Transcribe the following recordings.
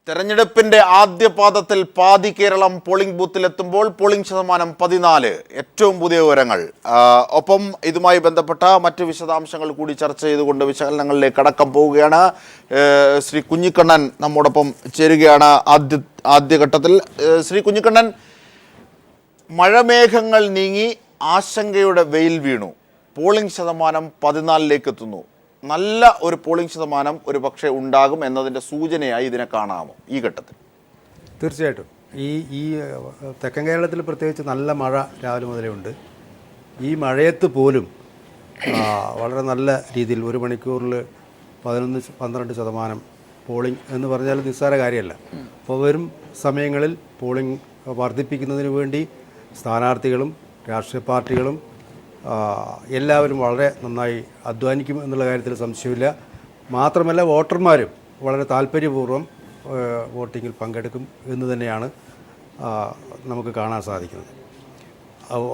തെരഞ്ഞെടുപ്പിന്റെ ആദ്യ പാദത്തിൽ പാതി കേരളം പോളിംഗ് ബൂത്തിലെത്തുമ്പോൾ പോളിംഗ് ശതമാനം 14, ഏറ്റവും പുതിയ വിവരങ്ങൾ. ഒപ്പം ഇതുമായി ബന്ധപ്പെട്ട മറ്റ് വിശദാംശങ്ങൾ കൂടി ചർച്ച ചെയ്തുകൊണ്ട് വിശകലനങ്ങളിലേക്ക് കടക്കാൻ പോവുകയാണ്. ശ്രീ കുഞ്ഞിക്കണ്ണൻ നമ്മോടൊപ്പം ചേരുകയാണ് ആദ്യഘട്ടത്തിൽ. ശ്രീ കുഞ്ഞിക്കണ്ണൻ, മഴമേഘങ്ങൾ നീങ്ങി ആശങ്കയുടെ വെയിൽ വീണു, പോളിംഗ് ശതമാനം 14ലേക്ക് എത്തുന്നു. നല്ല ഒരു പോളിംഗ് ശതമാനം ഒരു പക്ഷേ ഉണ്ടാകും എന്നതിൻ്റെ സൂചനയായി ഇതിനെ കാണാമോ ഈ ഘട്ടത്തിൽ? തീർച്ചയായിട്ടും ഈ തെക്കൻ കേരളത്തിൽ പ്രത്യേകിച്ച് നല്ല മഴ രാവിലെ മുതലേ ഉണ്ട്. ഈ മഴയത്ത് പോലും വളരെ നല്ല രീതിയിൽ 1 മണിക്കൂറിൽ 11-12% പോളിംഗ് എന്ന് പറഞ്ഞാൽ നിസ്സാര കാര്യമല്ല. അപ്പോൾ വരും സമയങ്ങളിൽ പോളിംഗ് വർദ്ധിപ്പിക്കുന്നതിന് വേണ്ടി സ്ഥാനാർത്ഥികളും രാഷ്ട്രീയ പാർട്ടികളും എല്ലാവരും വളരെ നന്നായി അധ്വാനിക്കും എന്നുള്ള കാര്യത്തിൽ സംശയമില്ല. മാത്രമല്ല വോട്ടർമാരും വളരെ താല്പര്യപൂർവ്വം വോട്ടിങ്ങിൽ പങ്കെടുക്കും എന്ന് തന്നെയാണ് നമുക്ക് കാണാൻ സാധിക്കുന്നത്.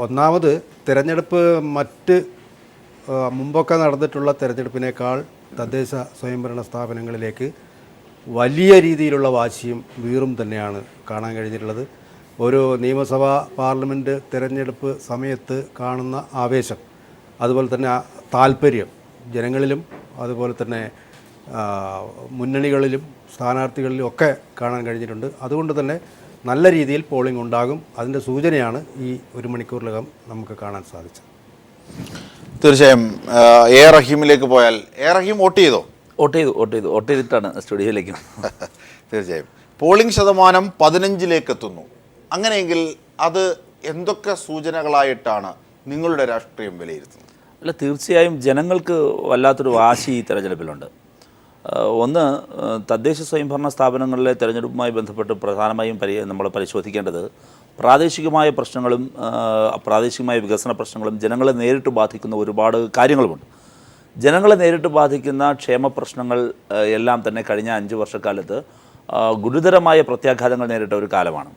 ഒന്നാമത് തിരഞ്ഞെടുപ്പ് മറ്റ് മുമ്പൊക്കെ നടന്നിട്ടുള്ള തിരഞ്ഞെടുപ്പിനേക്കാൾ തദ്ദേശ സ്വയംഭരണ സ്ഥാപനങ്ങളിലേക്ക് വലിയ രീതിയിലുള്ള വാശിയും വീറും തന്നെയാണ് കാണാൻ കഴിഞ്ഞിട്ടുള്ളത്. ഒരു നിയമസഭാ പാർലമെൻറ്റ് തിരഞ്ഞെടുപ്പ് സമയത്ത് കാണുന്ന ആവേശം, അതുപോലെ തന്നെ താല്പര്യം ജനങ്ങളിലും അതുപോലെ തന്നെ മുന്നണികളിലും സ്ഥാനാർത്ഥികളിലും ഒക്കെ കാണാൻ കഴിഞ്ഞിട്ടുണ്ട്. അതുകൊണ്ട് തന്നെ നല്ല രീതിയിൽ പോളിംഗ് ഉണ്ടാകും. അതിൻ്റെ സൂചനയാണ് ഈ 1 മണിക്കൂറിലകം നമുക്ക് കാണാൻ സാധിച്ചത്. തീർച്ചയായും. എ റഹീമിലേക്ക് പോയാൽ, എ റഹീം വോട്ട് ചെയ്തോ? വോട്ട് ചെയ്തിട്ടാണ് സ്റ്റുഡിയോയിലേക്ക്. തീർച്ചയായും. പോളിംഗ് ശതമാനം 15ലേക്ക് എത്തുന്നു. അങ്ങനെയെങ്കിൽ അത് എന്തൊക്കെ സൂചനകളായിട്ടാണ് നിങ്ങളുടെ രാഷ്ട്രീയം വിലയിരുത്തുന്നത്? അല്ല, തീർച്ചയായും ജനങ്ങൾക്ക് വല്ലാത്തൊരു വാശി ഈ തെരഞ്ഞെടുപ്പിലുണ്ട്. ഒന്ന്, തദ്ദേശ സ്വയംഭരണ സ്ഥാപനങ്ങളിലെ തെരഞ്ഞെടുപ്പുമായി ബന്ധപ്പെട്ട് പ്രധാനമായും നമ്മൾ പരിശോധിക്കേണ്ടത് പ്രാദേശികമായ പ്രശ്നങ്ങളും പ്രാദേശികമായ വികസന പ്രശ്നങ്ങളും ജനങ്ങളെ നേരിട്ട് ബാധിക്കുന്ന ഒരുപാട് കാര്യങ്ങളുമുണ്ട്. ജനങ്ങളെ നേരിട്ട് ബാധിക്കുന്ന ക്ഷേമ പ്രശ്നങ്ങൾ എല്ലാം തന്നെ കഴിഞ്ഞ 5 വർഷക്കാലത്ത് ഗുരുതരമായ പ്രത്യാഘാതങ്ങൾ നേരിട്ട ഒരു കാലമാണ്.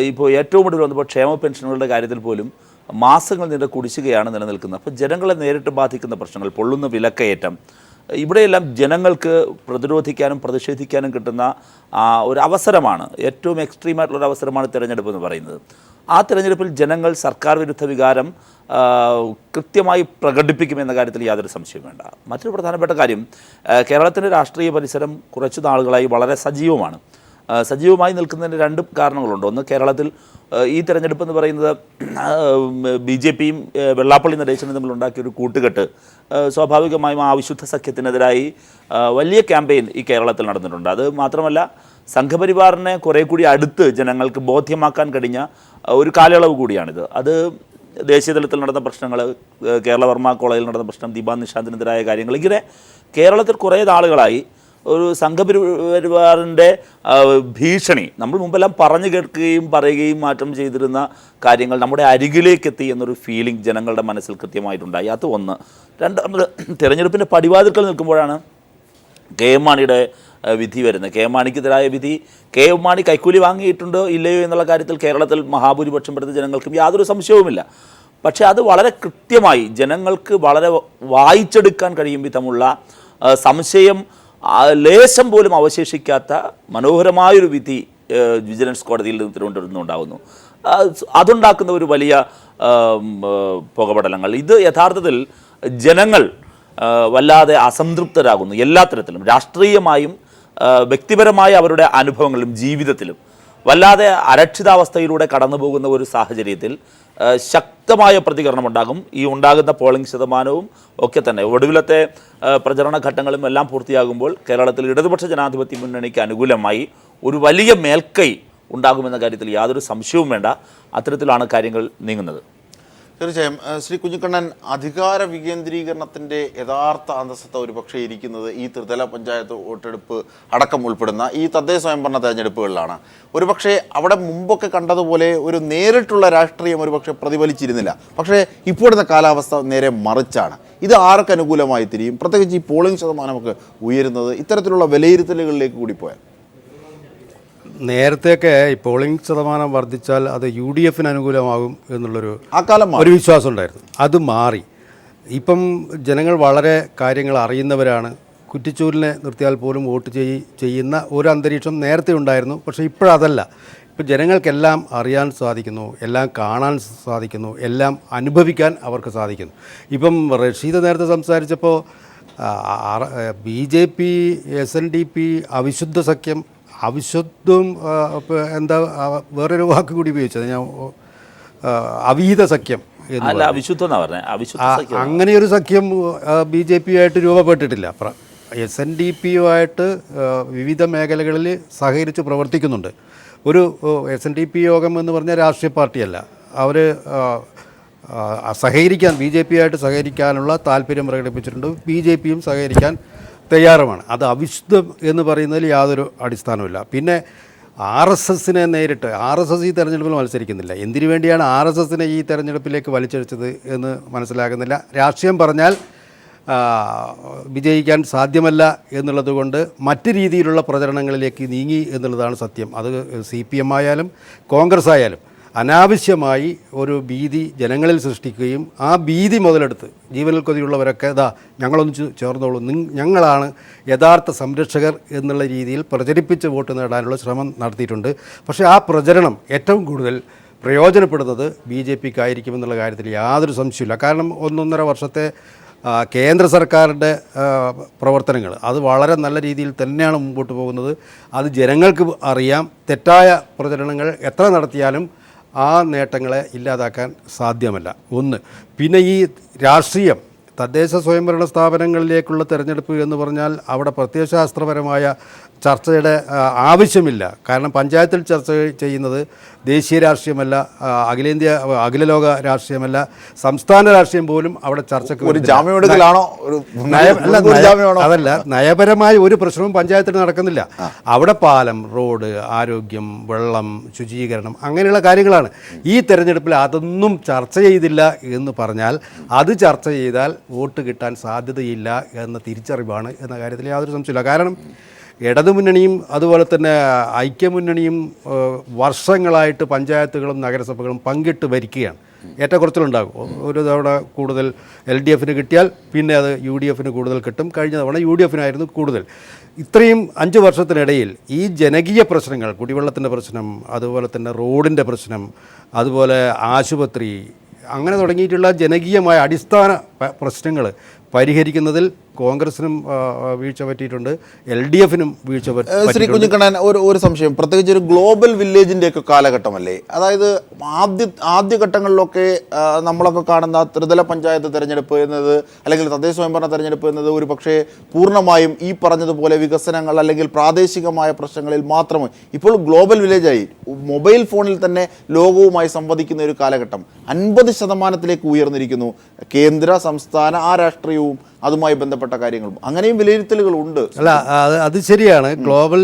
ഇപ്പോൾ ഏറ്റവും കൂടുതൽ വന്നപ്പോൾ ക്ഷേമ പെൻഷനുകളുടെ കാര്യത്തിൽ പോലും മാസങ്ങൾ നീണ്ട കുടിശ്ശികയാണ് നിലനിൽക്കുന്നത്. അപ്പോൾ ജനങ്ങളെ നേരിട്ട് ബാധിക്കുന്ന പ്രശ്നങ്ങൾ, പൊള്ളുന്ന വിലക്കയറ്റം, ഇവിടെയെല്ലാം ജനങ്ങൾക്ക് പ്രതിരോധിക്കാനും പ്രതിഷേധിക്കാനും കിട്ടുന്ന ഒരു അവസരമാണ്, ഏറ്റവും എക്സ്ട്രീമായിട്ടുള്ളൊരു അവസരമാണ് തിരഞ്ഞെടുപ്പ് എന്ന് പറയുന്നത്. ആ തിരഞ്ഞെടുപ്പിൽ ജനങ്ങൾ സർക്കാർ വിരുദ്ധ വികാരം കൃത്യമായി പ്രകടിപ്പിക്കുമെന്ന കാര്യത്തിൽ യാതൊരു സംശയവും വേണ്ട. മറ്റൊരു പ്രധാനപ്പെട്ട കാര്യം, കേരളത്തിൻ്റെ രാഷ്ട്രീയ പരിസരം കുറച്ച് നാളുകളായി വളരെ സജീവമായി നിൽക്കുന്നതിന് 2 കാരണങ്ങളുണ്ട്. ഒന്ന്, കേരളത്തിൽ ഈ തെരഞ്ഞെടുപ്പ് എന്ന് പറയുന്നത് BJPയും വെള്ളാപ്പള്ളി നടേശനും തമ്മിൽ ഉണ്ടാക്കിയൊരു കൂട്ടുകെട്ട് സ്വാഭാവികമായും ആ വിശുദ്ധ സഖ്യത്തിനെതിരായി വലിയ ക്യാമ്പയിൻ ഈ കേരളത്തിൽ നടന്നിട്ടുണ്ട്. അത് മാത്രമല്ല, സംഘപരിവാറിനെ കുറേ കൂടി അടുത്ത് ജനങ്ങൾക്ക് ബോധ്യമാക്കാൻ കഴിഞ്ഞ ഒരു കാലയളവ് കൂടിയാണിത്. അത് ദേശീയ തലത്തിൽ നടന്ന പ്രശ്നങ്ങൾ, കേരളവർമ്മ കോളേജിൽ നടന്ന പ്രശ്നം, ദീപാ നിശാന്തിനെതിരായ കാര്യങ്ങൾ, ഇങ്ങനെ കേരളത്തിൽ കുറേ നാളുകളായി ഒരു സംഘപരിവാറിൻ്റെ ഭീഷണി നമ്മൾ മുമ്പെല്ലാം പറഞ്ഞു കേൾക്കുകയും പറയുകയും മാറ്റം ചെയ്തിരുന്ന കാര്യങ്ങൾ നമ്മുടെ അരികിലേക്കെത്തി എന്നൊരു ഫീലിംഗ് ജനങ്ങളുടെ മനസ്സിൽ കൃത്യമായിട്ടുണ്ടായി. അത് ഒന്ന്. രണ്ടാമത്, തിരഞ്ഞെടുപ്പിൻ്റെ പടിവാതിൽക്കൽ നിൽക്കുമ്പോഴാണ് KM മാണിയുടെ വിധി വരുന്നത്. KM മാണിക്കെതിരായ വിധി, KM മാണി കൈക്കൂലി വാങ്ങിയിട്ടുണ്ടോ ഇല്ലയോ എന്നുള്ള കാര്യത്തിൽ കേരളത്തിൽ മഹാഭൂരിപക്ഷം പെടുന്ന ജനങ്ങൾക്കും യാതൊരു സംശയവുമില്ല. പക്ഷേ അത് വളരെ കൃത്യമായി ജനങ്ങൾക്ക് വളരെ വായിച്ചെടുക്കാൻ കഴിയും വിധമുള്ള സംശയം ലേശം പോലും അവശേഷിക്കാത്ത മനോഹരമായൊരു വിധി വിജിലൻസ് കോടതിയിൽ നിന്ന് തിരുവനന്തപുരത്ത് നിന്നുണ്ടാകുന്നു. അതുണ്ടാക്കുന്ന ഒരു വലിയ പുകപടലങ്ങൾ, ഇത് യഥാർത്ഥത്തിൽ ജനങ്ങൾ വല്ലാതെ അസംതൃപ്തരാകുന്നു. എല്ലാ തരത്തിലും, രാഷ്ട്രീയമായും വ്യക്തിപരമായ അവരുടെ അനുഭവങ്ങളിലും ജീവിതത്തിലും വല്ലാതെ അരക്ഷിതാവസ്ഥയിലൂടെ കടന്നു പോകുന്ന ഒരു സാഹചര്യത്തിൽ ശക്തമായ പ്രതികരണമുണ്ടാകും. ഈ ഉണ്ടാകുന്ന പോളിംഗ് ശതമാനവും ഒക്കെ തന്നെ ഒടുവിലത്തെ പ്രചരണ ഘട്ടങ്ങളും എല്ലാം പൂർത്തിയാകുമ്പോൾ കേരളത്തിൽ ഇടതുപക്ഷ ജനാധിപത്യ മുന്നണിക്ക് അനുകൂലമായി ഒരു വലിയ മേൽക്കൈ ഉണ്ടാകുമെന്ന കാര്യത്തിൽ യാതൊരു സംശയവും വേണ്ട. അത്തരത്തിലാണ് കാര്യങ്ങൾ നീങ്ങുന്നത്. തീർച്ചയായും. ശ്രീ കുഞ്ഞിക്കണ്ണൻ, അധികാര വികേന്ദ്രീകരണത്തിൻ്റെ യഥാർത്ഥ അന്തസ്സത്ത ഒരുപക്ഷെ ഇരിക്കുന്നത് ഈ ത്രിതല പഞ്ചായത്ത് വോട്ടെടുപ്പ് അടക്കം ഉൾപ്പെടുന്ന ഈ തദ്ദേശ സ്വയംഭരണ തെരഞ്ഞെടുപ്പുകളിലാണ്. ഒരുപക്ഷെ അവിടെ മുമ്പൊക്കെ കണ്ടതുപോലെ ഒരു നേരിട്ടുള്ള രാഷ്ട്രീയം ഒരുപക്ഷെ പ്രതിഫലിച്ചിരുന്നില്ല. പക്ഷേ ഇപ്പോഴത്തെ കാലാവസ്ഥ നേരെ മറിച്ചാണ്. ഇത് ആർക്ക് അനുകൂലമായി തിരിയും? പ്രത്യേകിച്ച് ഈ പോളിംഗ് ശതമാനമൊക്കെ ഉയരുന്നത് ഇത്തരത്തിലുള്ള വിലയിരുത്തലുകളിലേക്ക് കൂടി പോയാൽ? നേരത്തെയൊക്കെ ഈ പോളിംഗ് ശതമാനം വർദ്ധിച്ചാൽ അത് UDF അനുകൂലമാകും എന്നുള്ളൊരു വിശ്വാസം ഉണ്ടായിരുന്നു. അത് മാറി. ഇപ്പം ജനങ്ങൾ വളരെ കാര്യങ്ങൾ അറിയുന്നവരാണ്, കുറ്റിച്ചൂരിനെ നിർത്തിയാൽ പോലും വോട്ട് ചെയ്യുന്ന ഒരു അന്തരീക്ഷം നേരത്തെ ഉണ്ടായിരുന്നു. പക്ഷേ ഇപ്പോഴതല്ല. ഇപ്പോൾ ജനങ്ങൾക്കെല്ലാം അറിയാൻ സാധിക്കുന്നു, എല്ലാം കാണാൻ സാധിക്കുന്നു, എല്ലാം അനുഭവിക്കാൻ അവർക്ക് സാധിക്കുന്നു. ഇപ്പം റഷീദ് നേരത്തെ സംസാരിച്ചപ്പോൾ BJP SNDP അവിശുദ്ധ സഖ്യം, അവിശുദ്ധവും എന്താ വേറൊരു വാക്ക് കൂടി ഉപയോഗിച്ചത് ഞാൻ, അവിഹിത സഖ്യം അല്ല, അവിശുദ്ധം എന്നാ പറഞ്ഞത്. അവിശുദ്ധ സഖ്യം അങ്ങനെയൊരു സഖ്യം BJP ആയിട്ട് രൂപപ്പെട്ടിട്ടില്ല. SNDP-യുമായിട്ട് വിവിധ മേഖലകളിൽ സഹകരിച്ച് പ്രവർത്തിക്കുന്നുണ്ട്. ഒരു SNDP യോഗം എന്ന് പറഞ്ഞാൽ രാഷ്ട്രീയ പാർട്ടിയല്ല. അവർ സഹകരിക്കാൻ BJP-ആയിട്ട് സഹകരിക്കാനുള്ള താല്പര്യം പ്രകടിപ്പിച്ചിട്ടുണ്ട്. BJP-യും സഹകരിക്കാൻ തയ്യാറുമാണ്. അത് അവിശുദ്ധം എന്ന് പറയുന്നതിൽ യാതൊരു അടിസ്ഥാനവുമില്ല. പിന്നെ RSSനെ നേരിട്ട്, RSS ഈ തെരഞ്ഞെടുപ്പിൽ മത്സരിക്കുന്നില്ല. എന്തിനു വേണ്ടിയാണ് RSSനെ ഈ തെരഞ്ഞെടുപ്പിലേക്ക് വലിച്ചഴിച്ചത് എന്ന് മനസ്സിലാകുന്നില്ല. രാഷ്ട്രീയം പറഞ്ഞാൽ വിജയിക്കാൻ സാധ്യമല്ല എന്നുള്ളത് കൊണ്ട് മറ്റ് രീതിയിലുള്ള പ്രചരണങ്ങളിലേക്ക് നീങ്ങി എന്നുള്ളതാണ് സത്യം. അത് CPM ആയാലും കോൺഗ്രസ് ആയാലും അനാവശ്യമായി ഒരു ഭീതി ജനങ്ങളിൽ സൃഷ്ടിക്കുകയും ആ ഭീതി മുതലെടുത്ത് ജീവനിൽ കൊതിയുള്ളവരൊക്കെ ഞങ്ങളൊന്ന് ചേർന്നോളൂ, ഞങ്ങളാണ് യഥാർത്ഥ സംരക്ഷകർ എന്നുള്ള രീതിയിൽ പ്രചരിപ്പിച്ച് വോട്ട് നേടാനുള്ള ശ്രമം നടത്തിയിട്ടുണ്ട്. പക്ഷേ ആ പ്രചരണം ഏറ്റവും കൂടുതൽ പ്രയോജനപ്പെടുന്നത് BJP-ക്കായിരിക്കുമെന്നുള്ള കാര്യത്തിൽ യാതൊരു സംശയമില്ല. കാരണം 1.5 വർഷത്തെ കേന്ദ്ര സർക്കാരിൻ്റെ പ്രവർത്തനങ്ങൾ അത് വളരെ നല്ല രീതിയിൽ തന്നെയാണ് മുമ്പോട്ട് പോകുന്നത്. അത് ജനങ്ങൾക്ക് അറിയാം. തെറ്റായ പ്രചരണങ്ങൾ എത്ര നടത്തിയാലും ആ നേട്ടങ്ങളെ ഇല്ലാതാക്കാൻ സാധ്യമല്ല. ഒന്ന്. പിന്നെ ഈ രാഷ്ട്രീയം, തദ്ദേശ സ്വയംഭരണ സ്ഥാപനങ്ങളിലേക്കുള്ള തെരഞ്ഞെടുപ്പ് എന്ന് പറഞ്ഞാൽ അവിടെ പ്രത്യയശാസ്ത്രപരമായ ചർച്ചയുടെ ആവശ്യമില്ല. കാരണം പഞ്ചായത്തിൽ ചർച്ച ചെയ്യുന്നത് ദേശീയ രാഷ്ട്രീയമല്ല, അഖിലലോക രാഷ്ട്രീയമല്ല, സംസ്ഥാന രാഷ്ട്രീയം പോലും അവിടെ ചർച്ചയ്ക്ക് അതല്ല. നയപരമായ ഒരു പ്രശ്നവും പഞ്ചായത്തിൽ നടക്കുന്നില്ല. അവിടെ പാലം, റോഡ്, ആരോഗ്യം, വെള്ളം, ശുചീകരണം, അങ്ങനെയുള്ള കാര്യങ്ങളാണ്. ഈ തെരഞ്ഞെടുപ്പിൽ അതൊന്നും ചർച്ച ചെയ്തില്ല എന്ന് പറഞ്ഞാൽ അത് ചർച്ച ചെയ്താൽ വോട്ട് കിട്ടാൻ സാധ്യതയില്ല എന്ന തിരിച്ചറിവാണ് എന്ന കാര്യത്തിൽ യാതൊരു സംശയമില്ല. കാരണം ഇടതുമുന്നണിയും അതുപോലെ തന്നെ ഐക്യമുന്നണിയും വർഷങ്ങളായിട്ട് പഞ്ചായത്തുകളും നഗരസഭകളും പങ്കിട്ട് ഭരിക്കുകയാണ്. ഏറ്റക്കുറച്ചിലുണ്ടാകും. ഒരു തവണ കൂടുതൽ LDFന് കിട്ടിയാൽ പിന്നെ അത് UDFന് കൂടുതൽ കിട്ടും. കഴിഞ്ഞ തവണ UDFനായിരുന്നു കൂടുതൽ. ഇത്രയും 5 വർഷത്തിനിടയിൽ ഈ ജനകീയ പ്രശ്നങ്ങൾ, കുടിവെള്ളത്തിൻ്റെ പ്രശ്നം, അതുപോലെ തന്നെ റോഡിൻ്റെ പ്രശ്നം, അതുപോലെ ആശുപത്രി, അങ്ങനെ തുടങ്ങിയിട്ടുള്ള ജനകീയമായ അടിസ്ഥാന പ്രശ്നങ്ങൾ പരിഹരിക്കുന്നതിൽ കോൺഗ്രസിനും വീഴ്ച പറ്റിയിട്ടുണ്ട്, LDFനും വീഴ്ച പറ്റിയിട്ടുണ്ട്. ശ്രീ കുഞ്ഞിക്കണ്ണൻ, ഒരു സംശയം, പ്രത്യേകിച്ച് ഒരു ഗ്ലോബൽ വില്ലേജിൻ്റെയൊക്കെ കാലഘട്ടമല്ലേ? അതായത് ആദ്യഘട്ടങ്ങളിലൊക്കെ നമ്മളൊക്കെ കാണുന്ന ത്രിതല പഞ്ചായത്ത് തിരഞ്ഞെടുപ്പ് എന്നത്, അല്ലെങ്കിൽ തദ്ദേശ സ്വയംഭരണ തിരഞ്ഞെടുപ്പ് എന്നത് ഒരു പക്ഷേ പൂർണ്ണമായും ഈ പറഞ്ഞതുപോലെ വികസനങ്ങൾ അല്ലെങ്കിൽ പ്രാദേശികമായ പ്രശ്നങ്ങളിൽ മാത്രമേ. ഇപ്പോൾ ഗ്ലോബൽ വില്ലേജായി മൊബൈൽ ഫോണിൽ തന്നെ ലോകവുമായി സംവദിക്കുന്ന ഒരു കാലഘട്ടം 50% ഉയർന്നിരിക്കുന്നു. കേന്ദ്ര സംസ്ഥാന ആ രാഷ്ട്രീയവും അതുമായി ബന്ധപ്പെട്ട കാര്യങ്ങളും അങ്ങനെയും വിലയിരുത്തലുകളുണ്ട്. അല്ല, അത് ശരിയാണ്. ഗ്ലോബൽ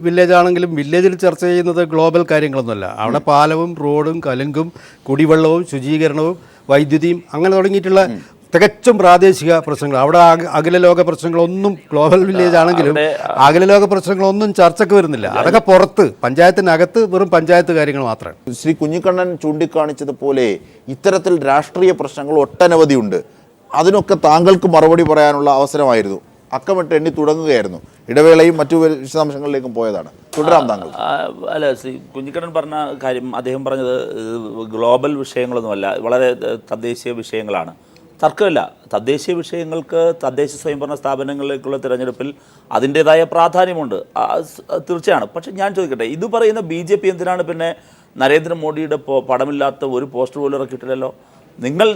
വില്ലേജ് ആണെങ്കിലും വില്ലേജിൽ ചർച്ച ചെയ്യുന്നത് ഗ്ലോബൽ കാര്യങ്ങളൊന്നുമല്ല. അവിടെ പാലവും റോഡും കലുങ്കും കുടിവെള്ളവും ശുചീകരണവും വൈദ്യുതിയും അങ്ങനെ തുടങ്ങിയിട്ടുള്ള തികച്ചും പ്രാദേശിക പ്രശ്നങ്ങൾ. അവിടെ അഖിലലോക പ്രശ്നങ്ങളൊന്നും, ഗ്ലോബൽ വില്ലേജ് ആണെങ്കിലും അഖിലലോക പ്രശ്നങ്ങളൊന്നും ചർച്ചയ്ക്ക് വരുന്നില്ല. അതൊക്കെ പുറത്ത്, പഞ്ചായത്തിനകത്ത് വെറും പഞ്ചായത്ത് കാര്യങ്ങൾ മാത്രമാണ്. ശ്രീ കുഞ്ഞിക്കണ്ണൻ ചൂണ്ടിക്കാണിച്ചതുപോലെ ഇത്തരത്തിൽ രാഷ്ട്രീയ പ്രശ്നങ്ങൾ ഒട്ടനവധിയുണ്ട്. അതിനൊക്കെ താങ്കൾക്ക് മറുപടി പറയാനുള്ള അവസരമായിരുന്നു. അക്കമിട്ട് എണ്ണി തുടങ്ങുകയായിരുന്നു. ഇടവേളയും മറ്റു വിശദാംശങ്ങളിലേക്കും പോയതാണ്. തുടരാം താങ്കൾ. അല്ല, ശ്രീ കുഞ്ഞിക്കണ്ണൻ പറഞ്ഞ കാര്യം, അദ്ദേഹം പറഞ്ഞത് ഗ്ലോബൽ വിഷയങ്ങളൊന്നുമല്ല, വളരെ തദ്ദേശീയ വിഷയങ്ങളാണ്. തർക്കമില്ല. തദ്ദേശീയ വിഷയങ്ങൾക്ക് തദ്ദേശ സ്വയംഭരണ സ്ഥാപനങ്ങളിലേക്കുള്ള തിരഞ്ഞെടുപ്പിൽ അതിൻ്റേതായ പ്രാധാന്യമുണ്ട്, തീർച്ചയാണ്. പക്ഷേ ഞാൻ ചോദിക്കട്ടെ, ഇത് പറയുന്ന BJP എന്തിനാണ് പിന്നെ നരേന്ദ്രമോദിയുടെ പടമില്ലാത്ത ഒരു പോസ്റ്റർ പോലും ഇറക്കിയിട്ടില്ലല്ലോ? നിങ്ങൾ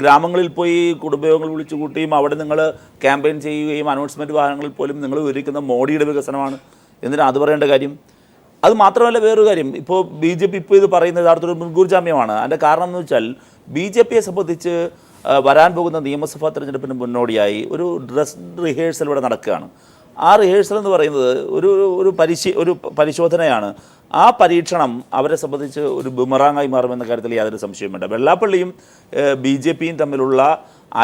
ഗ്രാമങ്ങളിൽ പോയി കുടുംബയോഗങ്ങൾ വിളിച്ചു കൂട്ടിയും അവിടെ നിങ്ങൾ ക്യാമ്പയിൻ ചെയ്യുകയും അനൗൺസ്മെൻറ്റ് വാഹനങ്ങളിൽ പോലും നിങ്ങൾ വിവരിക്കുന്ന മോഡിയുടെ വികസനമാണ്. എന്തിനാണ് അത് പറയേണ്ട കാര്യം? അത് മാത്രമല്ല, വേറൊരു കാര്യം, ഇപ്പോൾ BJP ഇപ്പോൾ ഇത് പറയുന്നത് യഥാർത്ഥത്തിൽ മുൻകൂർ ജാമ്യമാണ്. അതിൻ്റെ കാരണം എന്ന് വെച്ചാൽ BJPയെ സംബന്ധിച്ച് വരാൻ പോകുന്ന നിയമസഭാ തെരഞ്ഞെടുപ്പിന് മുന്നോടിയായി ഒരു ഡ്രസ് റിഹേഴ്സൽ ഇവിടെ നടക്കുകയാണ്. ആ റിഹേഴ്സൽ എന്ന് പറയുന്നത് ഒരു പരിശോധനയാണ്. ആ പരീക്ഷണം അവരെ സംബന്ധിച്ച് ഒരു ബുമറാങ്ങായി മാറുമെന്ന കാര്യത്തിൽ യാതൊരു സംശയവുമില്ല. വെള്ളാപ്പള്ളിയും BJPയും തമ്മിലുള്ള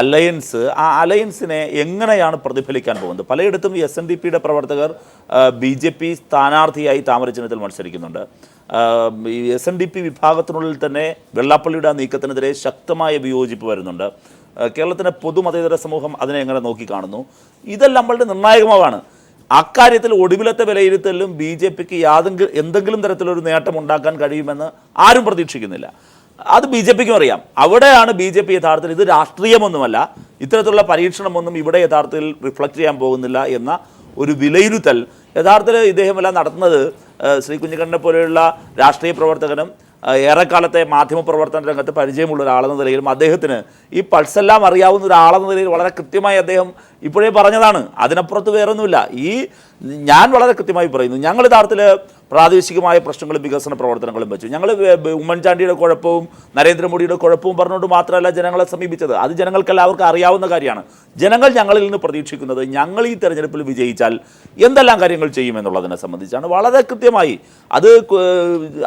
അലയൻസ്, ആ അലയൻസിനെ എങ്ങനെയാണ് പ്രതിഫലിക്കാൻ പോകുന്നത്? പലയിടത്തും SNDPയുടെ പ്രവർത്തകർ BJP സ്ഥാനാർത്ഥിയായി താമരചിഹ്നത്തിൽ മത്സരിക്കുന്നുണ്ട്. ഈ SNDP വിഭാഗത്തിനുള്ളിൽ തന്നെ വെള്ളാപ്പള്ളിയുടെ ആ നീക്കത്തിനെതിരെ ശക്തമായ വിയോജിപ്പ് വരുന്നുണ്ട്. കേരളത്തിലെ പൊതുമതേതര സമൂഹം അതിനെ എങ്ങനെ നോക്കിക്കാണുന്നു, ഇതെല്ലാം വളരെ നിർണായകമാണ്. അക്കാര്യത്തിൽ ഒടുവിലത്തെ വിലയിരുത്തലിലും ബി ജെ പിക്ക് എന്തെങ്കിലും തരത്തിലൊരു നേട്ടം ഉണ്ടാക്കാൻ കഴിയുമെന്ന് ആരും പ്രതീക്ഷിക്കുന്നില്ല. അത് ബി ജെ പിക്കും അറിയാം. അവിടെയാണ് ബി ജെ പി യഥാർത്ഥത്തിൽ ഇത് രാഷ്ട്രീയമൊന്നുമല്ല, ഇത്തരത്തിലുള്ള പരീക്ഷണമൊന്നും ഇവിടെ യഥാർത്ഥത്തിൽ റിഫ്ലക്റ്റ് ചെയ്യാൻ പോകുന്നില്ല എന്ന ഒരു വിലയിരുത്തൽ യഥാർത്ഥത്തിൽ ഇദ്ദേഹമെല്ലാം നടത്തുന്നത്. ശ്രീ കുഞ്ഞിക്കണ്ണനെ പോലെയുള്ള രാഷ്ട്രീയ പ്രവർത്തകനും ഏറെക്കാലത്തെ മാധ്യമപ്രവർത്തന രംഗത്ത് പരിചയമുള്ള ഒരാളെന്ന നിലയിലും അദ്ദേഹത്തിന് ഈ പൾസെല്ലാം അറിയാവുന്ന ഒരാളെന്ന നിലയിൽ വളരെ കൃത്യമായി അദ്ദേഹം ഇപ്പോഴേ പറഞ്ഞതാണ്. അതിനപ്പുറത്ത് വേറൊന്നുമില്ല. ഞാൻ വളരെ കൃത്യമായി പറയുന്നു, ഞങ്ങൾ യഥാർത്ഥത്തിൽ പ്രാദേശികമായ പ്രശ്നങ്ങളും വികസന പ്രവർത്തനങ്ങളും വെച്ചു. ഞങ്ങൾ ഉമ്മൻചാണ്ടിയുടെ കുഴപ്പവും നരേന്ദ്രമോദിയുടെ കുഴപ്പവും പറഞ്ഞുകൊണ്ട് മാത്രമല്ല ജനങ്ങളെ സമീപിച്ചത്. അത് ജനങ്ങൾക്കെല്ലാവർക്കും അറിയാവുന്ന കാര്യമാണ്. ജനങ്ങൾ ഞങ്ങളിൽ നിന്ന് പ്രതീക്ഷിക്കുന്നത് ഞങ്ങൾ ഈ തെരഞ്ഞെടുപ്പിൽ വിജയിച്ചാൽ എന്തെല്ലാം കാര്യങ്ങൾ ചെയ്യുമെന്നുള്ളതിനെ സംബന്ധിച്ചാണ്. വളരെ കൃത്യമായി അത്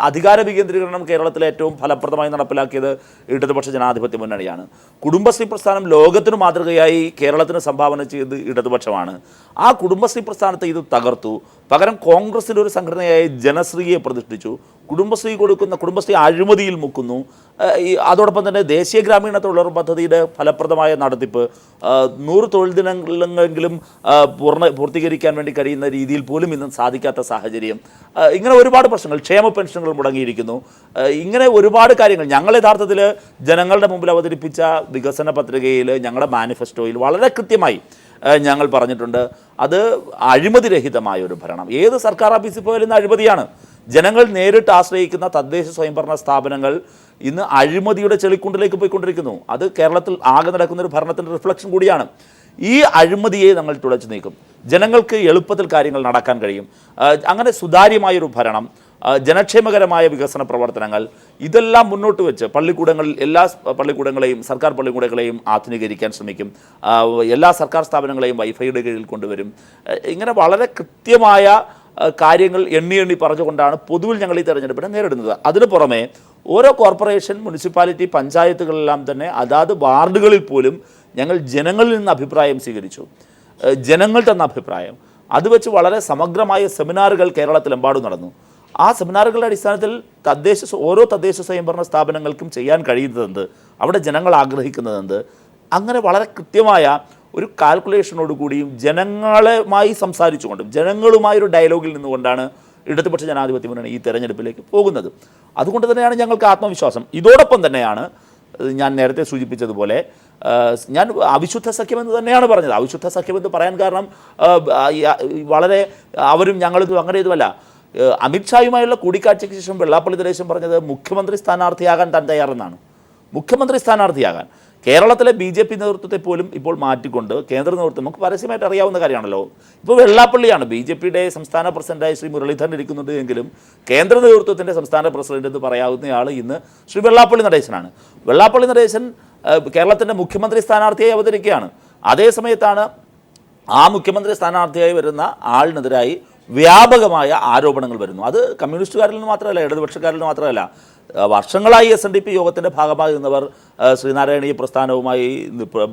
അധികാര വികേന്ദ്രീകരണം കേരളത്തിലെ ഏറ്റവും ഫലപ്രദമായി നടപ്പിലാക്കിയത് ഇടതുപക്ഷ ജനാധിപത്യ മുന്നണിയാണ്. കുടുംബശ്രീ പ്രസ്ഥാനം ലോകത്തിന് മാതൃകയായി കേരളത്തിന് സംഭാവന ചെയ്ത് ഇടതുപക്ഷമാണ്. ആ കുടുംബശ്രീ പ്രസ്ഥാനത്തെ ഇത് തകർത്തു. പകരം കോൺഗ്രസിൻ്റെ ഒരു സംഘടനയായ ജനശ്രീയെ പ്രതിഷ്ഠിച്ചു. കുടുംബശ്രീ അഴിമതിയിൽ മുക്കുന്നു. അതോടൊപ്പം തന്നെ ദേശീയ ഗ്രാമീണ തൊഴിലുറപ്പ് പദ്ധതിയുടെ ഫലപ്രദമായ നടത്തിപ്പ് 100 തൊഴിൽ ദിനങ്ങളെങ്കിലും പൂർത്തീകരിക്കാൻ വേണ്ടി കഴിയുന്ന രീതിയിൽ പോലും ഇന്നും സാധിക്കാത്ത സാഹചര്യം. ഇങ്ങനെ ഒരുപാട് പ്രശ്നങ്ങൾ, ക്ഷേമ പെൻഷനുകൾ മുടങ്ങിയിരിക്കുന്നു. ഇങ്ങനെ ഒരുപാട് കാര്യങ്ങൾ ഞങ്ങൾ യഥാർത്ഥത്തിൽ ജനങ്ങളുടെ മുമ്പിൽ അവതരിപ്പിച്ച വികസന പത്രികയിൽ, ഞങ്ങളുടെ മാനിഫെസ്റ്റോയിൽ വളരെ കൃത്യമായി ഞങ്ങൾ പറഞ്ഞിട്ടുണ്ട്. അത് അഴിമതിരഹിതമായ ഒരു ഭരണം. ഏത് സർക്കാർ ഓഫീസിൽ പോയാലും അഴിമതിയാണ്. ജനങ്ങൾ നേരിട്ട് ആശ്രയിക്കുന്ന തദ്ദേശ സ്വയംഭരണ സ്ഥാപനങ്ങൾ ഇന്ന് അഴിമതിയുടെ ചെളിക്കുണ്ടിലേക്ക് പോയിക്കൊണ്ടിരിക്കുന്നു. അത് കേരളത്തിൽ ആകെ നടക്കുന്ന ഒരു ഭരണത്തിൻ്റെ റിഫ്ലക്ഷൻ കൂടിയാണ്. ഈ അഴിമതിയെ നമ്മൾ തുളച്ചു നീക്കും. ജനങ്ങൾക്ക് എളുപ്പത്തിൽ കാര്യങ്ങൾ നടക്കാൻ കഴിയും. അങ്ങനെ സുതാര്യമായൊരു ഭരണം, ജനക്ഷേമകരമായ വികസന പ്രവർത്തനങ്ങൾ, ഇതെല്ലാം മുന്നോട്ട് വെച്ച് എല്ലാ പള്ളിക്കൂടങ്ങളെയും സർക്കാർ പള്ളിക്കൂടങ്ങളെയും ആധുനീകരിക്കാൻ ശ്രമിക്കും. എല്ലാ സർക്കാർ സ്ഥാപനങ്ങളെയും വൈഫൈയുടെ കീഴിൽ കൊണ്ടുവരും. ഇങ്ങനെ വളരെ കൃത്യമായ കാര്യങ്ങൾ എണ്ണി പറഞ്ഞുകൊണ്ടാണ് പൊതുവിൽ ഞങ്ങൾ ഈ തെരഞ്ഞെടുപ്പിനെ നേരിടുന്നത്. അതിനു പുറമെ ഓരോ കോർപ്പറേഷൻ, മുനിസിപ്പാലിറ്റി, പഞ്ചായത്തുകളെല്ലാം തന്നെ അതാത് വാർഡുകളിൽ പോലും ഞങ്ങൾ ജനങ്ങളിൽ നിന്ന് അഭിപ്രായം സ്വീകരിച്ചു. ജനങ്ങൾ തന്ന അഭിപ്രായം അത് വെച്ച് വളരെ സമഗ്രമായ സെമിനാറുകൾ കേരളത്തിലെമ്പാടും നടന്നു. ആ സെമിനാറുകളുടെ അടിസ്ഥാനത്തിൽ ഓരോ തദ്ദേശ സ്വയംഭരണ സ്ഥാപനങ്ങൾക്കും ചെയ്യാൻ കഴിയുന്നതെന്ത്, അവിടെ ജനങ്ങൾ ആഗ്രഹിക്കുന്നതെന്ത്, അങ്ങനെ വളരെ കൃത്യമായ ഒരു കാൽക്കുലേഷനോടുകൂടിയും ജനങ്ങളുമായി സംസാരിച്ചുകൊണ്ടും ജനങ്ങളുമായൊരു ഡയലോഗിൽ നിന്നുകൊണ്ടാണ് ഇടതുപക്ഷ ജനാധിപത്യ മുന്നണി ഈ തെരഞ്ഞെടുപ്പിലേക്ക് പോകുന്നത്. അതുകൊണ്ട് തന്നെയാണ് ഞങ്ങൾക്ക് ആത്മവിശ്വാസം. ഇതോടൊപ്പം തന്നെയാണ് ഞാൻ നേരത്തെ സൂചിപ്പിച്ചതുപോലെ ഞാൻ അവിശുദ്ധ സഖ്യമെന്ന് തന്നെയാണ് പറഞ്ഞത്. അവിശുദ്ധ സഖ്യമെന്ന് പറയാൻ കാരണം വളരെ അവരും ഞങ്ങളിതും അങ്ങനെ ഇതുമല്ല. അമിത്ഷായുമായുള്ള കൂടിക്കാഴ്ചയ്ക്ക് ശേഷം വെള്ളാപ്പള്ളി നടേശൻ പറഞ്ഞത് മുഖ്യമന്ത്രി സ്ഥാനാർത്ഥിയാകാൻ താൻ തയ്യാറെന്നാണ്. മുഖ്യമന്ത്രി സ്ഥാനാർത്ഥിയാകാൻ കേരളത്തിലെ BJP നേതൃത്വത്തെ പോലും ഇപ്പോൾ മാറ്റിക്കൊണ്ട് കേന്ദ്ര നേതൃത്വം, നമുക്ക് പരസ്യമായിട്ട് അറിയാവുന്ന കാര്യമാണല്ലോ. ഇപ്പോൾ വെള്ളാപ്പള്ളിയാണ് BJPയുടെ സംസ്ഥാന പ്രസിഡന്റായി ശ്രീ മുരളീധരൻ ഇരിക്കുന്നത് എങ്കിലും കേന്ദ്ര നേതൃത്വത്തിൻ്റെ സംസ്ഥാന പ്രസിഡന്റ് എന്ന് പറയാവുന്നയാൾ ഇന്ന് ശ്രീ വെള്ളാപ്പള്ളി നടേശനാണ്. വെള്ളാപ്പള്ളി നടേശൻ കേരളത്തിൻ്റെ മുഖ്യമന്ത്രി സ്ഥാനാർത്ഥിയായി അവതരിക്കുകയാണ്. അതേ സമയത്താണ് ആ മുഖ്യമന്ത്രി സ്ഥാനാർത്ഥിയായി വരുന്ന ആളിനെതിരായി വ്യാപകമായ ആരോപണങ്ങൾ വരുന്നു. അത് കമ്മ്യൂണിസ്റ്റുകാരിൽ നിന്ന് മാത്രമല്ല, ഇടതുപക്ഷക്കാരിൽ നിന്ന് മാത്രമല്ല, വർഷങ്ങളായി SNDP യോഗത്തിൻ്റെ ഭാഗമായി നിന്നവർ, ശ്രീനാരായണീയ പ്രസ്ഥാനവുമായി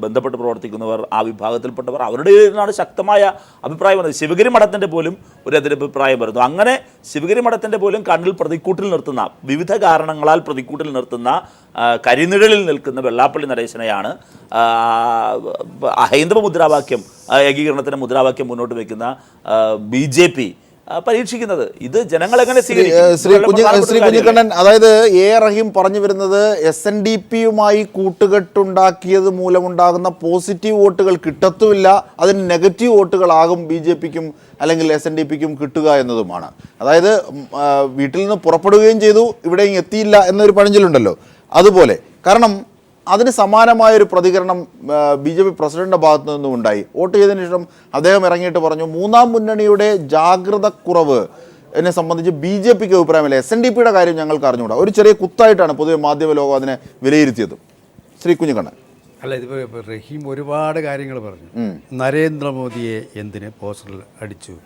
ബന്ധപ്പെട്ട് പ്രവർത്തിക്കുന്നവർ, ആ വിഭാഗത്തിൽപ്പെട്ടവർ, അവരുടെ നിന്നാണ് ശക്തമായ അഭിപ്രായം വരുന്നത്. ശിവഗിരി മഠത്തിൻ്റെ പോലും ഒരു എതിരഭിപ്രായം വരുന്നു. അങ്ങനെ ശിവഗിരി മഠത്തിൻ്റെ പോലും കണ്ണിൽ പ്രതിക്കൂട്ടിൽ നിർത്തുന്ന, വിവിധ കാരണങ്ങളാൽ പ്രതിക്കൂട്ടിൽ നിർത്തുന്ന, കരിനിഴലിൽ നിൽക്കുന്ന വെള്ളാപ്പള്ളി നടേശനെയാണ് ഹൈന്ദവ മുദ്രാവാക്യം, ഏകീകരണത്തിൻ്റെ മുദ്രാവാക്യം മുന്നോട്ട് വയ്ക്കുന്ന BJP പരീക്ഷിക്കുന്നത്. ഇത് ജനങ്ങൾ എങ്ങനെ ശ്രീ കുഞ്ഞിക്കണ്ണൻ, അതായത് റഹീം പറഞ്ഞു വരുന്നത് SNDPയുമായി കൂട്ടുകെട്ടുണ്ടാക്കിയത് മൂലമുണ്ടാകുന്ന പോസിറ്റീവ് വോട്ടുകൾ കിട്ടത്തുമില്ല, അതിന് നെഗറ്റീവ് വോട്ടുകളാകും BJPക്കും അല്ലെങ്കിൽ SNDPക്കും കിട്ടുക എന്നതുമാണ്. അതായത് വീട്ടിൽ നിന്ന് പുറപ്പെടുകയും ചെയ്തു, ഇവിടെ എത്തിയില്ല എന്നൊരു പഴഞ്ചൊല്ലുണ്ടല്ലോ, അതുപോലെ. കാരണം അതിന് സമാനമായൊരു പ്രതികരണം BJP പ്രസിഡന്റിൻ്റെ ഭാഗത്തു നിന്നും ഉണ്ടായി. വോട്ട് ചെയ്തതിനു ശേഷം അദ്ദേഹം ഇറങ്ങിയിട്ട് പറഞ്ഞു, മൂന്നാം മുന്നണിയുടെ ജാഗ്രത കുറവ് എന്നെ സംബന്ധിച്ച് BJPക്ക് അഭിപ്രായമില്ല, SNDPയുടെ കാര്യം ഞങ്ങൾക്ക് അറിഞ്ഞുകൂടാ. ഒരു ചെറിയ കുത്തായിട്ടാണ് പൊതുവെ മാധ്യമ ലോകം അതിനെ വിലയിരുത്തിയത്. ശ്രീ കുഞ്ഞിക്കണ്ണൻ. അല്ല, ഇതിപ്പോൾ റഹീം ഒരുപാട് കാര്യങ്ങൾ പറഞ്ഞു. നരേന്ദ്രമോദിയെ എന്തിന് പോസ്റ്ററിൽ അടിച്ചു,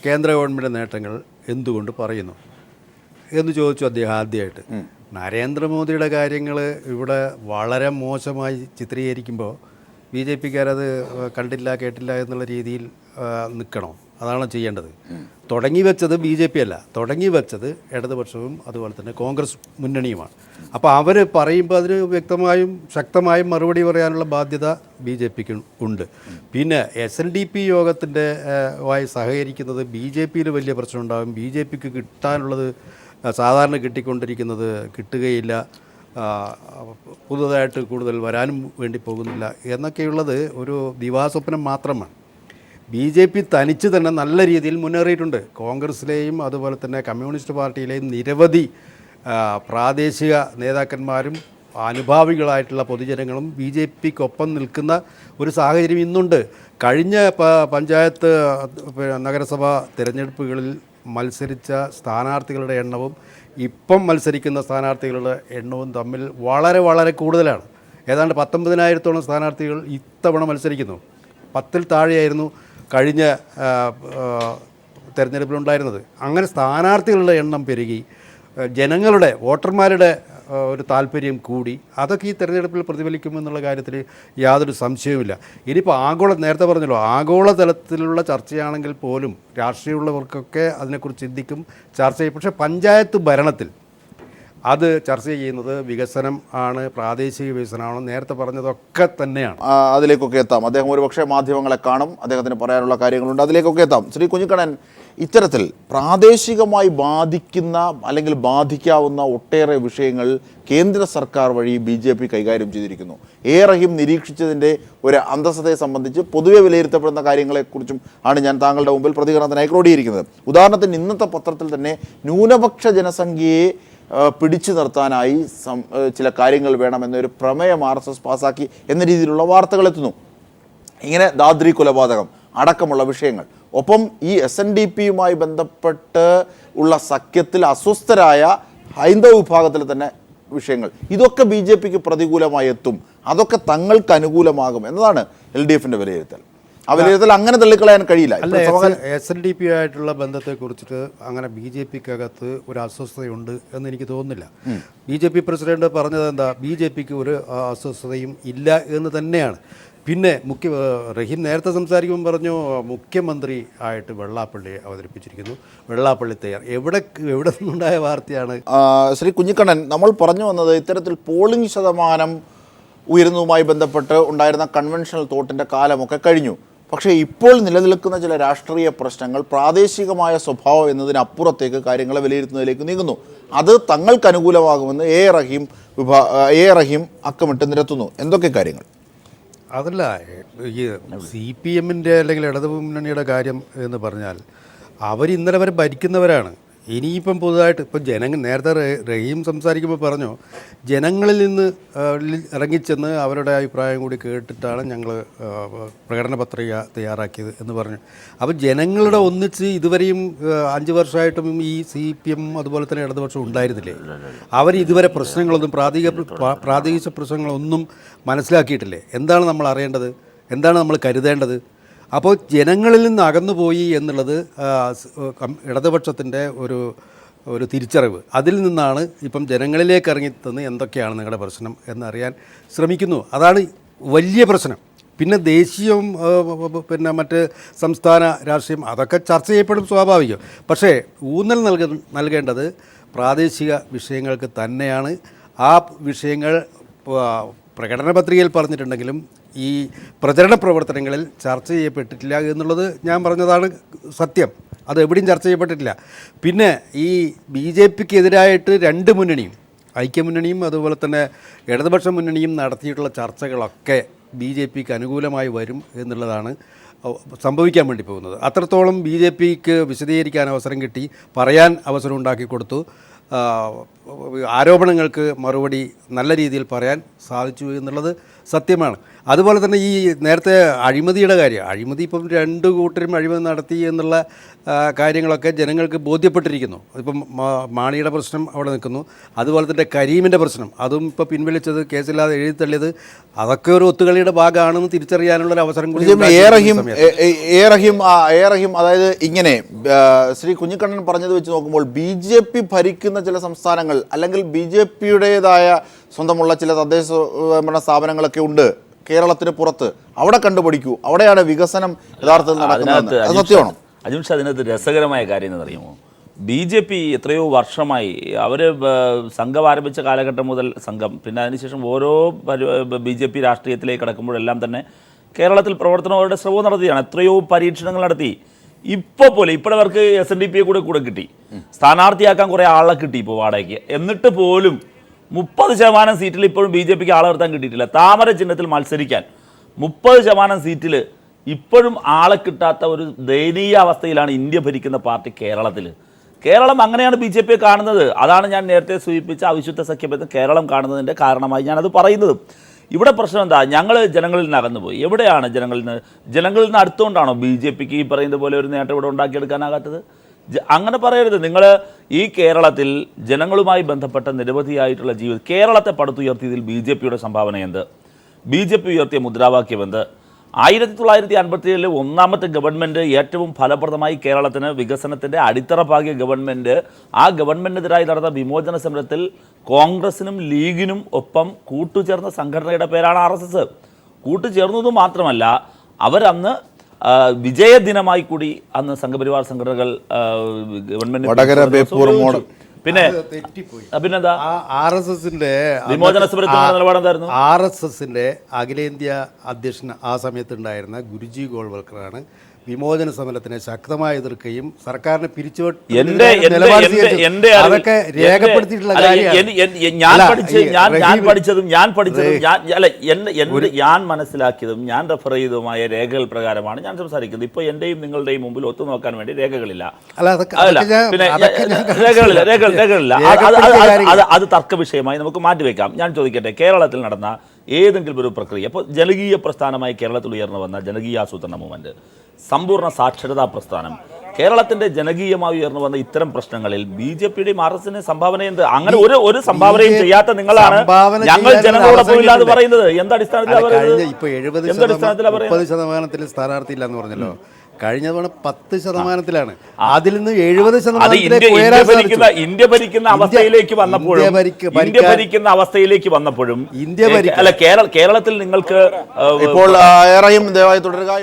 കേന്ദ്ര ഗവൺമെൻറ് നേട്ടങ്ങൾ എന്തുകൊണ്ട് പറയുന്നു എന്ന് ചോദിച്ചു അദ്ദേഹം ആദ്യമായിട്ട്. നരേന്ദ്രമോദിയുടെ കാര്യങ്ങൾ ഇവിടെ വളരെ മോശമായി ചിത്രീകരിക്കുമ്പോൾ BJPക്കാരത് കണ്ടില്ല കേട്ടില്ല എന്നുള്ള രീതിയിൽ നിൽക്കണോ? അതാണ് ചെയ്യേണ്ടത്. തുടങ്ങി വെച്ചത് BJP അല്ല, തുടങ്ങി വെച്ചത് ഇടതുപക്ഷവും അതുപോലെ തന്നെ കോൺഗ്രസ് മുന്നണിയുമാണ്. അപ്പോൾ അവർ പറയുമ്പോൾ അതിന് വ്യക്തമായും ശക്തമായും മറുപടി പറയാനുള്ള ബാധ്യത BJPക്ക് ഉണ്ട്. പിന്നെ SNDP യോഗത്തിൻ്റെ ആയി സഹകരിക്കുന്നത് BJPയിൽ വലിയ പ്രശ്നം ഉണ്ടാകും. BJPക്ക് കിട്ടാനുള്ളത് സാധാരണ കിട്ടിക്കൊണ്ടിരിക്കുന്നത് കിട്ടുകയില്ല, പുതുതായിട്ട് കൂടുതൽ വരാനും വേണ്ടി പോകുന്നില്ല എന്നൊക്കെയുള്ളത് ഒരു ദിവാസ്വപ്നം മാത്രമാണ്. BJP തനിച്ച് തന്നെ നല്ല രീതിയിൽ മുന്നേറിയിട്ടുണ്ട്. കോൺഗ്രസിലെയും അതുപോലെ തന്നെ കമ്മ്യൂണിസ്റ്റ് പാർട്ടിയിലെയും നിരവധി പ്രാദേശിക നേതാക്കന്മാരും അനുഭാവികളായിട്ടുള്ള പൊതുജനങ്ങളും BJPക്കൊപ്പം നിൽക്കുന്ന ഒരു സാഹചര്യം ഇന്നുണ്ട്. കഴിഞ്ഞ പഞ്ചായത്ത് നഗരസഭാ തിരഞ്ഞെടുപ്പുകളിൽ മത്സരിച്ച സ്ഥാനാർത്ഥികളുടെ എണ്ണവും ഇപ്പം മത്സരിക്കുന്ന സ്ഥാനാർത്ഥികളുടെ എണ്ണവും തമ്മിൽ വളരെ വളരെ കൂടുതലാണ്. ഏതാണ്ട് 19,000-ഓളം സ്ഥാനാർത്ഥികൾ ഇത്തവണ മത്സരിക്കുന്നു. 10-ൽ താഴെയായിരുന്നു കഴിഞ്ഞ തെരഞ്ഞെടുപ്പിലുണ്ടായിരുന്നത്. അങ്ങനെ സ്ഥാനാർത്ഥികളുടെ എണ്ണം പെരുകി, ജനങ്ങളുടെ വോട്ടർമാരുടെ ഒരു താല്പര്യം കൂടി. അതൊക്കെ ഈ തെരഞ്ഞെടുപ്പിൽ പ്രതിഫലിക്കുമെന്നുള്ള കാര്യത്തിൽ യാതൊരു സംശയവുമില്ല. ഇനിയിപ്പോൾ നേരത്തെ പറഞ്ഞല്ലോ, ആഗോള തലത്തിലുള്ള ചർച്ചയാണെങ്കിൽ പോലും രാഷ്ട്രീയമുള്ളവർക്കൊക്കെ അതിനെക്കുറിച്ച് ചിന്തിക്കും, ചർച്ച ചെയ്യും. പക്ഷേ പഞ്ചായത്ത് ഭരണത്തിൽ അത് ചർച്ച ചെയ്യുന്നത് വികസനം ആണ്, പ്രാദേശിക വികസനമാണ്, നേരത്തെ പറഞ്ഞതൊക്കെ തന്നെയാണ്. അതിലേക്കൊക്കെ എത്താം. അദ്ദേഹം ഒരുപക്ഷെ മാധ്യമങ്ങളെ കാണും, അദ്ദേഹത്തിന് പറയാനുള്ള കാര്യങ്ങളുണ്ട്, അതിലേക്കൊക്കെ എത്താം. ശ്രീ കുഞ്ഞിക്കണ്ണൻ, ഇത്തരത്തിൽ പ്രാദേശികമായി ബാധിക്കുന്ന അല്ലെങ്കിൽ ബാധിക്കാവുന്ന ഒട്ടേറെ വിഷയങ്ങൾ കേന്ദ്ര സർക്കാർ വഴി BJP കൈകാര്യം ചെയ്തിരിക്കുന്നു. റഹീം നിരീക്ഷിച്ചതിൻ്റെ ഒരു അന്തസ്സതയെ സംബന്ധിച്ച് പൊതുവെ വിലയിരുത്തപ്പെടുന്ന കാര്യങ്ങളെക്കുറിച്ചും ആണ് ഞാൻ താങ്കളുടെ മുമ്പിൽ പ്രതികരണത്തിനായി ക്രോഡീകരിക്കുന്നത്. ഉദാഹരണത്തിന് ഇന്നത്തെ പത്രത്തിൽ തന്നെ ന്യൂനപക്ഷ ജനസംഖ്യയെ പിടിച്ചു നിർത്താനായി ചില കാര്യങ്ങൾ വേണമെന്നൊരു പ്രമേയം RSS പാസാക്കി എന്ന രീതിയിലുള്ള വാർത്തകൾ എത്തുന്നു. ഇങ്ങനെ ദാദ്രി കൊലപാതകം അടക്കമുള്ള വിഷയങ്ങൾ, ഒപ്പം ഈ SNDPയുമായി ബന്ധപ്പെട്ട് ഉള്ള സഖ്യത്തിൽ അസ്വസ്ഥരായ ഹൈന്ദവ വിഭാഗത്തിൽ തന്നെ വിഷയങ്ങൾ, ഇതൊക്കെ BJPക്ക് പ്രതികൂലമായി എത്തും, അതൊക്കെ തങ്ങൾക്ക് അനുകൂലമാകും എന്നതാണ് LDFിൻ്റെ വിലയിരുത്തൽ. ആ വിലയിരുത്തൽ അങ്ങനെ തള്ളിക്കളയാൻ കഴിയില്ല. SNDP ആയിട്ടുള്ള ബന്ധത്തെക്കുറിച്ചിട്ട് അങ്ങനെ BJPക്കകത്ത് ഒരു അസ്വസ്ഥതയുണ്ട് എന്ന് എനിക്ക് തോന്നുന്നില്ല. BJP പ്രസിഡന്റ് പറഞ്ഞത് എന്താ, BJPക്ക് ഒരു അസ്വസ്ഥതയും ഇല്ല എന്ന് തന്നെയാണ്. പിന്നെ റഹീം നേരത്തെ സംസാരിക്കുമ്പോൾ പറഞ്ഞു മുഖ്യമന്ത്രി ആയിട്ട് വെള്ളാപ്പള്ളിയെ അവതരിപ്പിച്ചിരിക്കുന്നു, വെള്ളാപ്പള്ളി തയ്യാർ. എവിടെ നിന്നുണ്ടായ വാർത്തയാണ്? ശ്രീ കുഞ്ഞിക്കണ്ണൻ, നമ്മൾ പറഞ്ഞു വന്നത് ഇത്തരത്തിൽ പോളിംഗ് ശതമാനം ഉയരുന്നതുമായി ബന്ധപ്പെട്ട് ഉണ്ടായിരുന്ന കൺവെൻഷണൽ തോട്ടിൻ്റെ കാലമൊക്കെ കഴിഞ്ഞു. പക്ഷേ ഇപ്പോൾ നിലനിൽക്കുന്ന ചില രാഷ്ട്രീയ പ്രശ്നങ്ങൾ പ്രാദേശികമായ സ്വഭാവം എന്നതിനപ്പുറത്തേക്ക് കാര്യങ്ങളെ വിലയിരുത്തുന്നതിലേക്ക് നീങ്ങുന്നു. അത് തങ്ങൾക്ക് അനുകൂലമാകുമെന്ന് റഹീം അക്കമിട്ട് നിരത്തുന്നു. എന്തൊക്കെ കാര്യങ്ങൾ? അതല്ല, ഈ CPMൻ്റെ അല്ലെങ്കിൽ ഇടതു മുന്നണിയുടെ കാര്യം എന്ന് പറഞ്ഞാൽ അവർ ഇന്നലെ വരെ ഭരിക്കുന്നവരാണ്. ഇനിയിപ്പം പുതുതായിട്ട് ഇപ്പം നേരത്തെ റഹീം സംസാരിക്കുമ്പോൾ പറഞ്ഞു, ജനങ്ങളിൽ നിന്ന് ഇറങ്ങിച്ചെന്ന് അവരുടെ അഭിപ്രായം കൂടി കേട്ടിട്ടാണ് ഞങ്ങൾ പ്രകടന പത്രിക തയ്യാറാക്കിയത് എന്ന് പറഞ്ഞു. അപ്പോൾ ജനങ്ങളുടെ ഒന്നിച്ച് ഇതുവരെയും 5 വർഷമായിട്ടും ഈ CPM അതുപോലെ തന്നെ ഇടതുപക്ഷം ഉണ്ടായിരുന്നില്ലേ? അവർ ഇതുവരെ പ്രശ്നങ്ങളൊന്നും പ്രാദേശിക പ്രശ്നങ്ങളൊന്നും മനസ്സിലാക്കിയിട്ടില്ലേ? എന്താണ് നമ്മൾ അറിയേണ്ടത്, എന്താണ് നമ്മൾ കരുതേണ്ടത്? അപ്പോൾ ജനങ്ങളിൽ നിന്ന് അകന്നുപോയി എന്നുള്ളത് ഇടതുപക്ഷത്തിൻ്റെ ഒരു തിരിച്ചറിവ്. അതിൽ നിന്നാണ് ഇപ്പം ജനങ്ങളിലേക്ക് ഇറങ്ങിത്തന്ന് എന്തൊക്കെയാണ് നിങ്ങളുടെ പ്രശ്നം എന്നറിയാൻ ശ്രമിക്കുന്നു. അതാണ് വലിയ പ്രശ്നം. പിന്നെ ദേശീയവും പിന്നെ മറ്റ് സംസ്ഥാന രാഷ്ട്രീയം അതൊക്കെ ചർച്ച ചെയ്യപ്പെടും, സ്വാഭാവികം. പക്ഷേ ഊന്നൽ നൽകേണ്ടത് പ്രാദേശിക വിഷയങ്ങൾക്ക് തന്നെയാണ്. ആ വിഷയങ്ങൾ പ്രകടന പത്രികയിൽ പറഞ്ഞിട്ടുണ്ടെങ്കിലും ഈ പ്രചരണ പ്രവർത്തനങ്ങളിൽ ചർച്ച ചെയ്യപ്പെട്ടിട്ടില്ല എന്നുള്ളത് ഞാൻ പറഞ്ഞതാണ് സത്യം. അത് എവിടെയും ചർച്ച ചെയ്യപ്പെട്ടിട്ടില്ല. പിന്നെ ഈ BJPക്കെതിരായിട്ട് 2 മുന്നണിയും, ഐക്യമുന്നണിയും അതുപോലെ തന്നെ ഇടതുപക്ഷ മുന്നണിയും നടത്തിയിട്ടുള്ള ചർച്ചകളൊക്കെ BJPക്ക് അനുകൂലമായി വരും എന്നുള്ളതാണ് സംഭവിക്കാൻ വേണ്ടി പോകുന്നത്. അത്രത്തോളം BJPക്ക് വിശദീകരിക്കാൻ അവസരം കിട്ടി, പറയാൻ അവസരം ഉണ്ടാക്കി കൊടുത്തു. ആരോപണങ്ങൾക്ക് മറുപടി നല്ല രീതിയിൽ പറയാൻ സാധിച്ചു എന്നുള്ളത് സത്യമാണ്. അതുപോലെ തന്നെ ഈ നേരത്തെ അഴിമതിയുടെ കാര്യം, അഴിമതി ഇപ്പം 2 കൂട്ടരും അഴിമതി നടത്തി എന്നുള്ള കാര്യങ്ങളൊക്കെ ജനങ്ങൾക്ക് ബോധ്യപ്പെട്ടിരിക്കുന്നു. ഇപ്പം മാണിയുടെ പ്രശ്നം അവിടെ നിൽക്കുന്നു, അതുപോലെ തന്നെ കരീമിൻ്റെ പ്രശ്നം, അതും ഇപ്പോൾ പിൻവലിച്ചത്, കേസില്ലാതെ എഴുതിത്തള്ളിയത്, അതൊക്കെ ഒരു ഒത്തുകളിയുടെ ഭാഗമാണെന്ന് തിരിച്ചറിയാനുള്ളൊരു അവസരം കൂടി റഹീം. അതായത് ഇങ്ങനെ ശ്രീ കുഞ്ഞിക്കണ്ണൻ പറഞ്ഞത് വെച്ച് നോക്കുമ്പോൾ BJP ഭരിക്കുന്ന ചില സംസ്ഥാനങ്ങൾ അല്ലെങ്കിൽ BJPയുടേതായ സ്വന്തമുള്ള ചില തദ്ദേശ ഭരണ സ്ഥാപനങ്ങളൊക്കെ ഉണ്ട് കേരളത്തിന് പുറത്ത്. അവിടെ കണ്ടുപിടിക്കൂ, അവിടെയാണ് വികസനം യഥാർത്ഥത്തിൽ നടക്കുന്നത്. സത്യമാണോ? അജുൻ ഷാ, അതിനകത്ത് രസകരമായ കാര്യം എന്നറിയുമോ? BJP എത്രയോ വർഷമായി അവർ സംഘം ആരംഭിച്ച കാലഘട്ടം മുതൽ സംഘം, പിന്നെ അതിനുശേഷം ഓരോ BJP രാഷ്ട്രീയത്തിലേക്ക് കടക്കുമ്പോഴെല്ലാം തന്നെ കേരളത്തിൽ പ്രവർത്തനങ്ങളുടെ ശ്രമം നടത്തിയാണ്. എത്രയോ പരീക്ഷണങ്ങൾ നടത്തി. ഇപ്പോൾ പോലെ ഇപ്പോഴവർക്ക് SNDP കൂടെ കിട്ടി, സ്ഥാനാർത്ഥിയാക്കാൻ കുറേ ആളെ കിട്ടി ഇപ്പോൾ വാടകയ്ക്ക്. എന്നിട്ട് പോലും 30% സീറ്റിൽ ഇപ്പോഴും BJPക്ക് ആളെ നിർത്താൻ കിട്ടിയിട്ടില്ല. താമര ചിഹ്നത്തിൽ മത്സരിക്കാൻ 30% സീറ്റിൽ ഇപ്പോഴും ആളെ കിട്ടാത്ത ഒരു ദയനീയ അവസ്ഥയിലാണ് ഇന്ത്യ ഭരിക്കുന്ന പാർട്ടി കേരളം അങ്ങനെയാണ് BJP കാണുന്നത്. അതാണ് ഞാൻ നേരത്തെ സൂചിപ്പിച്ച അവിശുദ്ധ സഖ്യബന്ധം കേരളം കാണുന്നതിൻ്റെ കാരണമായി ഞാനത് പറയുന്നത്. ഇവിടെ പ്രശ്നം എന്താ? ഞങ്ങൾ ജനങ്ങളിൽ നിന്ന് അകന്നുപോയി. എവിടെയാണ് ജനങ്ങളിൽ നിന്ന് അടുത്തുകൊണ്ടാണോ BJPക്ക് ഈ പറയുന്നത് പോലെ ഒരു നേട്ടം ഇവിടെ ഉണ്ടാക്കിയെടുക്കാനാകാത്തത്? അങ്ങനെ പറയരുത്. നിങ്ങൾ ഈ കേരളത്തിൽ ജനങ്ങളുമായി ബന്ധപ്പെട്ട നിരവധിയായിട്ടുള്ള കേരളത്തെ പടുത്തുയർത്തിയതിൽ BJPയുടെ സംഭാവന എന്ത്? BJP ഉയർത്തിയ മുദ്രാവാക്യം എന്ത്? 1957 ഒന്നാമത്തെ ഗവൺമെൻറ് ഏറ്റവും ഫലപ്രദമായി കേരളത്തിന് വികസനത്തിൻ്റെ അടിത്തറ പാകിയ ഗവൺമെൻറ്, ആ ഗവൺമെൻറ്റിനെതിരായി നടന്ന വിമോചന സമരത്തിൽ കോൺഗ്രസിനും ലീഗിനും ഒപ്പം കൂട്ടുചേർന്ന സംഘടനയുടെ പേരാണ് RSS. കൂട്ടുചേർന്നത് മാത്രമല്ല, അവരന്ന് വിജയദിനമായി കൂടി അന്ന് സംഘപരിവാർ സംഘടനകൾ ഗവൺമെന്റ് പിന്നെന്താ വിമോചന സമരത്തിന്റെ RSSന്റെ അഖിലേന്ത്യാ അധ്യക്ഷൻ ആ സമയത്തുണ്ടായിരുന്ന ഗുരുജി ഗോൾവൽക്കറാണ് വിമോചന സമരത്തിനെ ശക്തമായി എതിർക്കുകയും സർക്കാരിനെ അതൊക്കെ രേഖപ്പെടുത്തിയിട്ടുള്ള ഞാൻ മനസ്സിലാക്കിയതും ഞാൻ റെഫർ ചെയ്തതുമായ രേഖകൾ പ്രകാരമാണ് ഞാൻ സംസാരിക്കുന്നത്. ഇപ്പൊ എന്റെയും നിങ്ങളുടെയും മുമ്പിൽ ഒത്തുനോക്കാൻ വേണ്ടി രേഖകളില്ല. പിന്നെ രേഖകളില്ല. അത് തർക്ക വിഷയമായി നമുക്ക് മാറ്റിവെക്കാം. ഞാൻ ചോദിക്കട്ടെ, കേരളത്തിൽ നടന്ന ഏതെങ്കിലും ഒരു പ്രക്രിയ, അപ്പോൾ ജനകീയ പ്രസ്ഥാനമായി കേരളത്തിൽ ഉയർന്നു വന്ന ജനകീയാസൂത്രണ മൂവ്മെന്റ്, സമ്പൂർണ്ണ സാക്ഷരതാ പ്രസ്ഥാനം, കേരളത്തിന്റെ ജനകീയമായി ഉയർന്നു വന്ന ഇത്തരം പ്രശ്നങ്ങളിൽ BJPയുടെയും RSSന്റെ സംഭാവന എന്ത്? അങ്ങനെ ഒരു സംഭാവനയും ചെയ്യാത്ത നിങ്ങളാണ് ഞങ്ങൾ ജനങ്ങളോടൊപ്പം ഇല്ലാന്ന് പറയുന്നത്. എന്തടിസ്ഥാനത്തിലാണ് പറയുന്നത്? ഇപ്പൊ 70% സ്ഥാനാർത്ഥി ഇല്ല എന്ന് പറഞ്ഞല്ലോ. കഴിഞ്ഞ തവണ 10%. അതിൽ നിന്ന് 70% ഇന്ത്യ ഭരിക്കുന്ന അവസ്ഥയിലേക്ക് വന്നപ്പോഴും കേരളത്തിൽ നിങ്ങൾക്ക് ഇപ്പോൾ ഏറെയും ദയവായി തുടരുക.